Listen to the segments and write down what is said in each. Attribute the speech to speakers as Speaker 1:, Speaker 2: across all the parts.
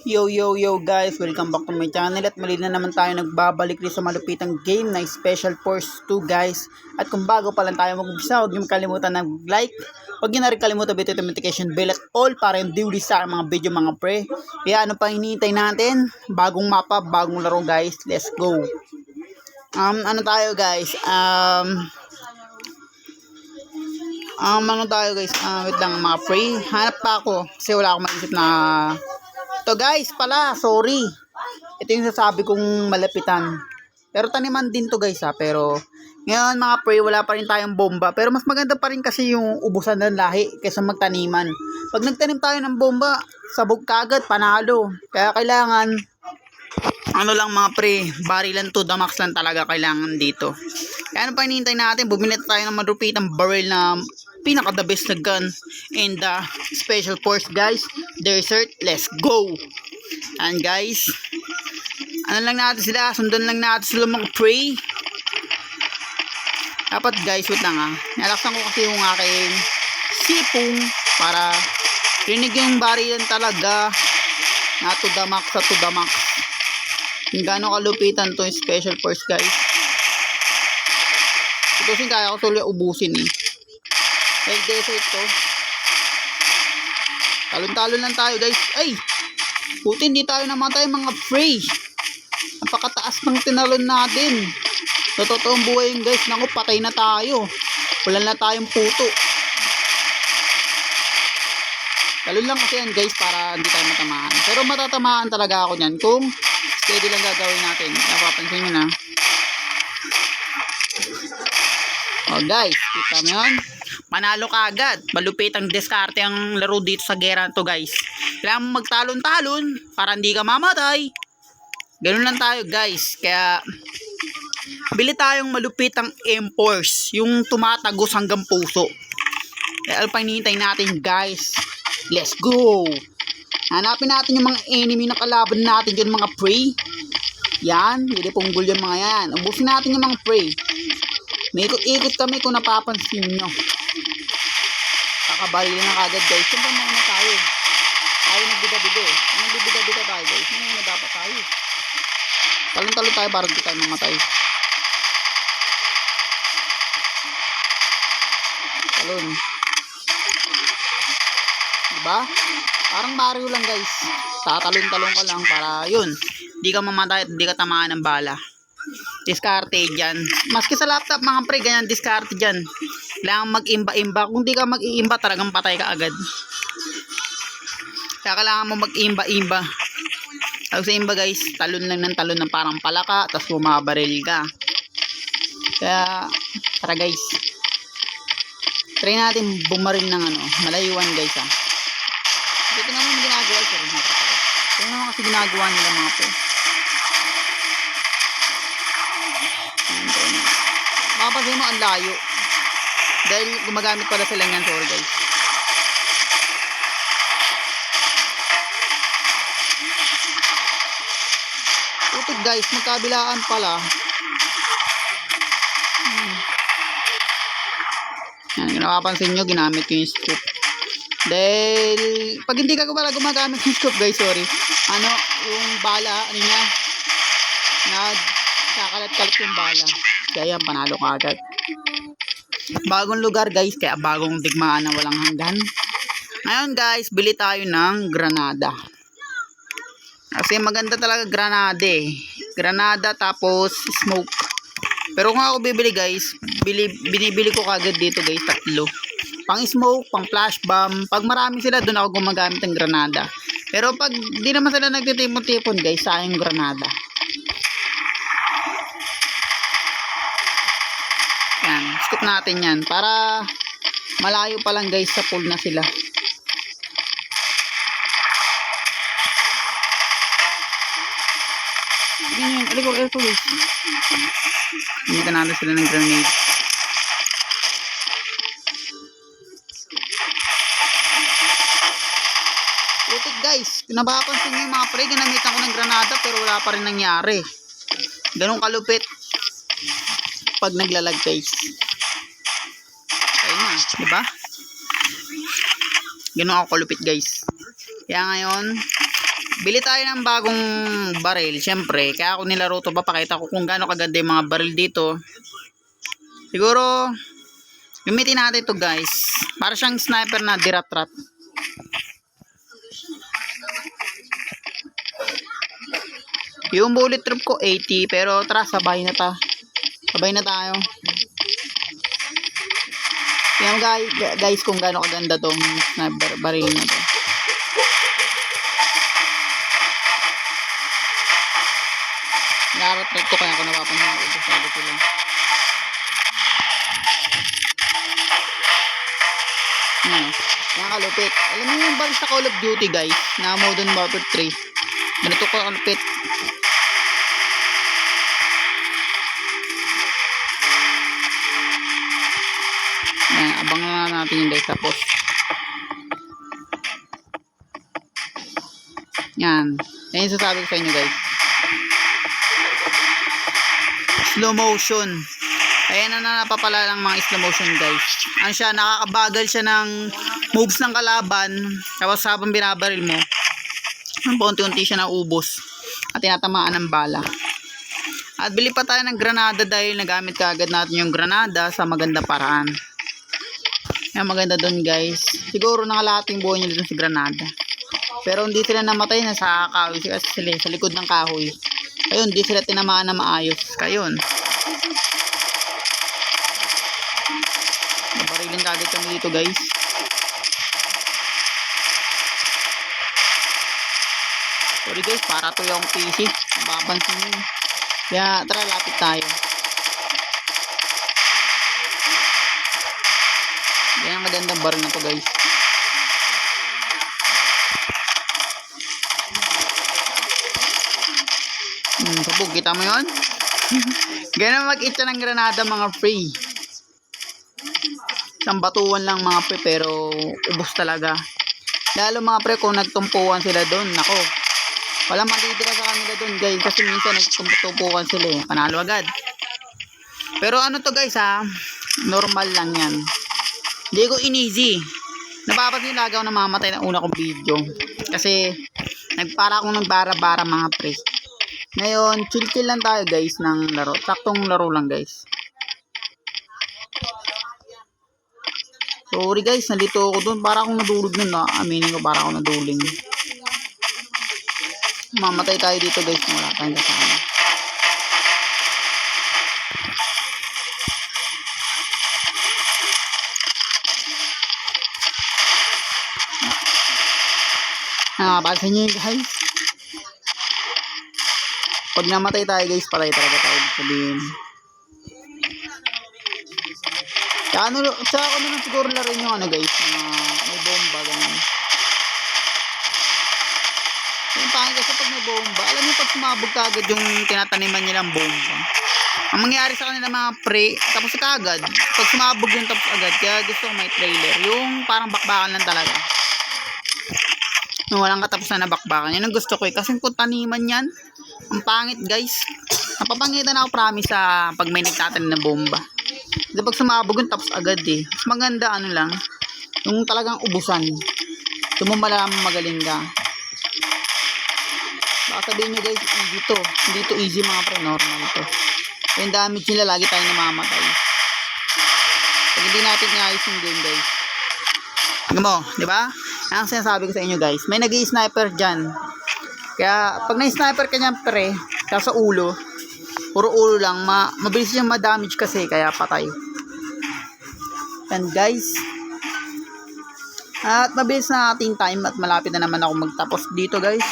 Speaker 1: Yo guys, welcome back to my channel at muli na naman tayo nagbabalik rin sa malupitang game na Special Force 2 guys. At kung bago pa lang tayo mag-umpisa, huwag niyo kalimutan na like, huwag niyo na rin kalimutan bit notification bell at all para yung duly sa mga video mga pre. Kaya ano pa hinihintay natin? Bagong mapa, bagong laro guys, let's go. Ano tayo guys? Ano tayo guys? Wait lang mga pre, hanap pa ako kasi wala akong maisip na to guys pala, sorry. Ito yung sasabi kong malapitan. Pero taniman din to guys pero ngayon mga pre, wala pa rin tayong bomba. Pero mas maganda pa rin kasi yung ubusan ng lahi kaysa magtaniman. Pag nagtanim tayo ng bomba, sabog kagad, panalo. Kaya kailangan, ano lang mga pre, barilan to, the max lang talaga kailangan dito. Kaya ano pa hinihintay natin, bumili tayo ng madupitang barrel na pinaka the best na gun in the Special Force guys. Desert, let's go. And guys, ano lang natin sila, sundan lang natin sila mga pre. Dapat guys, wait lang nalaksan ko kasi yung aking sipong para rinig yung barilan talaga na to the max, sa to the max. Yung gano'ng kalupitan to yung Special Force guys. Ito sin kaya ko tuloy ubusin Like desert to. Talon-talon lang tayo guys. Ay! Puti hindi tayo namatay mga free. Napakataas ng tinalon natin. Sa totoong buhay yung guys. Naku, patay na tayo. Wala na tayong puto. Talon lang kasi yan guys para hindi tayo matamaan. Pero matatamaan talaga ako nyan kung steady lang gagawin natin. Napapansin nyo na. Oh guys, kita mo yun? Panalo ka agad. Malupit ang diskarte ang laro dito sa gera to guys. Kailangan mo magtalon-talon para hindi ka mamatay. Ganun lang tayo guys. Kaya bili tayong malupitang M-Force, yung tumatagos hanggang puso. Kaya alpang hinihintay natin guys. Let's go. Hanapin natin yung mga enemy na kalaban natin dyan mga prey. Yan, hindi punggol yung mga yan. Ubusin natin yung mga prey. May ikot-ikot kami kung napapansin nyo. Kakabaril na kagad guys. Siyempre mauna tayo. Tayo nagbida-bida nagbibida-bida tayo guys. Ano dapat tayo? Talon-talon tayo para hindi tayo mamatay. Talon. Diba? Parang Mario lang guys. Tatalon-talon ka lang para yun. Hindi ka mamatay at hindi ka tamaan ng bala. Diskarte dyan. Maski sa laptop mga pre, ganyan diskarte dyan. Kailangan mag-imba-imba. Kung di ka mag-iimba, talagang patay ka agad. Kaya kailangan mo mag-imba-imba. Tapos sa imba guys, talon lang ng talon ng parang palaka, tapos bumabaril ka. Kaya, tara guys. Try natin bumaril ng malayuan guys Ito naman ginagawa. Ito naman kasi ginagawa nila mga pre. Makapansin mo ang layo dahil gumagamit pala sila yan. Sorry guys. Putik guys, magkabilaan pala. Yan, napapansin nyo, ginamit ko yung scoop dahil pag hindi ka pala gumagamit yung scoop guys, sorry, yung bala niya nagkakalat-kalat yung bala. Kaya yan, panalo ka agad. Bagong lugar guys, kaya bagong digmaan na walang hanggan. Ngayon guys, bili tayo ng granada. Kasi maganda talaga granada Granada tapos smoke. Pero kung ako bibili guys, binibili ko kagad dito guys, 3. Pang smoke, pang flash bomb. Pag marami sila, doon ako gumagamit ng granada. Pero pag di naman sila nagtitipon-tipon guys, sayang granada. Yan, scoop natin yan para malayo pa lang guys sa pool na sila. Ganyan, aliko guys. Hindi natin sila ng grenade. Putik guys, napapansin nyo yung mga pre, ginamitan ko ng granada pero wala pa rin nangyari. Ganun kalupit pag naglalag guys. Ayun na, diba? Ganun ako kalupit guys. Kaya ngayon, Bili tayo ng bagong baril. Siyempre, kaya ako nilaro to, papakita ko kung gaano kaganda yung mga baril dito. Siguro, gamitin natin to guys. Para siyang sniper na dirat-rat. Yung bullet drop ko 80, pero tara, sabay na tayo. Yan guys, kung gaano kaganda tong sniper baril na to. Naratrat ko, kaya ako napapansin ko. Sabi ko lang. Yan kalupit. Alam mo yung baril sa Call of Duty guys, na Modern Warfare 3. Ganito ko kalupit. Yan, abangan na natin yung guys tapos. Yan. Yan yung sasabi ko sa inyo guys. Slow motion. Ayan na napapala ng mga slow motion guys. Ano siya, nakakabagal siya ng moves ng kalaban. Tapos habang binabaril mo, unti-unti siya naubos at tinatamaan ng bala. At bili pa tayo ng granada dahil nagamit kaagad natin yung granada sa maganda paraan. Yan, maganda dun guys. Siguro nakalating buhay nyo dito sa granada. Pero hindi sila namatay na sa kahoy kasi sila sa likod ng kahoy. Ayun, di sila tinamaan na maayos. Kayon. Nabarilin kagad kami dito guys. Sorry guys, para to yung PC. Mapapansin nyo. Kaya tara, lapit tayo. Yan ang magandang baril na to guys. Sabog, kita mo yun? Ganun mag-itcha ng granada mga free. Isang batuan lang mga pre, pero ubos talaga. Lalo mga pre, kung nagtumpuan sila doon, nako, walang matitira sa kanila doon guys, kasi minsan nagtumpuan sila eh, panalo agad. Pero ano to guys ha, normal lang yan. Hindi ko in-easy. Napapansin yung lagaw na mamatay na una kong video. Kasi para akong nagbara-bara mga pre. Ngayon, chill lang tayo guys ng laro. Saktong laro lang guys. Sorry guys, nandito ako doon. Para akong nadulog nun. Aminin ko, para akong naduling. Mamatay tayo dito guys. Wala tayong kasama. Pansin nyo guys. Pag namatay tayo guys, patay talaga tayo sabihin. Tsaka ako naman siguro na rin yung ano guys, may bomba, ganun. Yung pangit kasi pag may bomba, alam niyo pag sumabog ka agad yung tinataniman nilang bomba. Ang mangyayari sa kanila mga pre, tapos ka agad. Pag sumabog yung tapos agad, kaya gusto ko may trailer. Yung parang bakbakan lang talaga. Yung walang katapusan na bakbakan. Yun ang gusto ko eh. Kasi kung taniman yan, ang pangit guys. Napapangitan ako promise sa pag may nagtatanim na bomba. Kasi pag sumabog yung tapos agad eh. Mas maganda ano lang, yung talagang ubusan. Ito mo malaman magaling ka. Baka sabihin nyo guys, easy to. Hindi to easy mga pre, normal to. Yung damage nila, lagi tayong namamatay. Pag hindi natin niayos yung game guys. Tingnan mo, di ba? Ang sinasabi ko sa inyo guys, may nag-i-sniper dyan. Kaya pag na-sniper ka niyan pre, kaya sa ulo, puro ulo lang, mabilis yung ma-damage kasi, kaya patay. And guys, at mabilis na ating time at malapit na naman ako magtapos dito guys.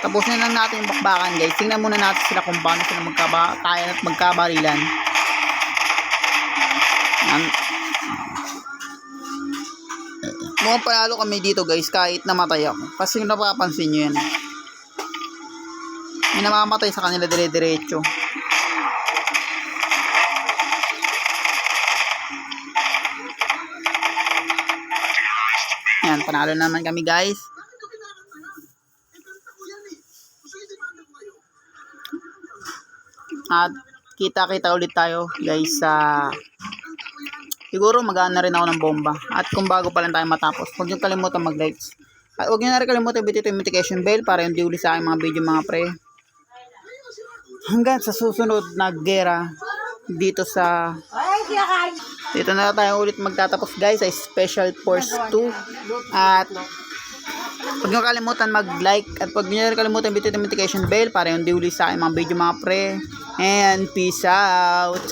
Speaker 1: Tapusin lang natin yung bakbakan guys. Tingnan muna natin sila kung paano sila magkabatayan at magkabarilan. Yan. Mukhang panalo kami dito guys kahit namatay ako. Kasi yung napapansin nyo yan. May namamatay sa kanila dire-diretso. Yan, panalo naman kami guys. At kita-kita ulit tayo guys sa siguro mag-aan na rin ako ng bomba. At kung bago pa lang tayo matapos, huwag niyong kalimutan mag-like, At huwag nyo na rin kalimutan bitito yung notification bell para hindi uli sa aking mga video mga pre. Hanggang sa susunod na gera dito sa... Dito na tayo ulit magtatapos guys sa Special Force 2. At huwag nyo kalimutan mag-like at huwag nyo rin kalimutan bitito yung notification bell para hindi uli sa aking mga video mga pre. And peace out!